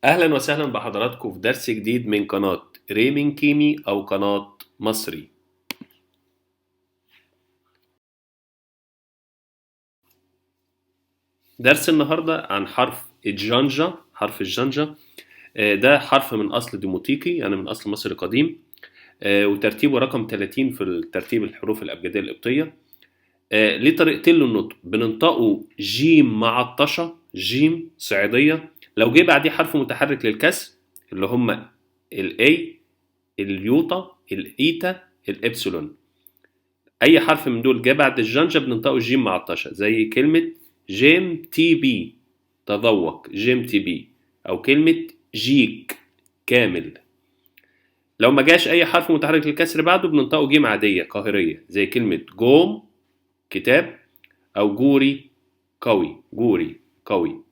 أهلا وسهلا بحضراتكم في درس جديد من قناة ريمين كيمي أو قناة مصري. درس النهاردة عن حرف الچنچا. حرف الچنچا ده حرف من أصل ديموتيقي، يعني من أصل مصري قديم، وترتيبه رقم 30 في ترتيب الحروف الأبجدية القبطية. ليه طريقتين للنطق، بننطقه جيم معطشة، جيم صعيدية، لو جه بعديه حرف متحرك للكسر اللي هما الاي، اليوتا، الايتا، الابسلون. اي حرف من دول جه بعد الجنجة بننطقه جيم معطشة، زي كلمة جيم تي بي، تذوق، جيم تي بي، او كلمة جيك، كامل. لو ما جاش اي حرف متحرك للكسر بعده بننطقه جيم عادية قاهرية، زي كلمة جوم، كتاب، او جوري، قوي، جوري، قوي.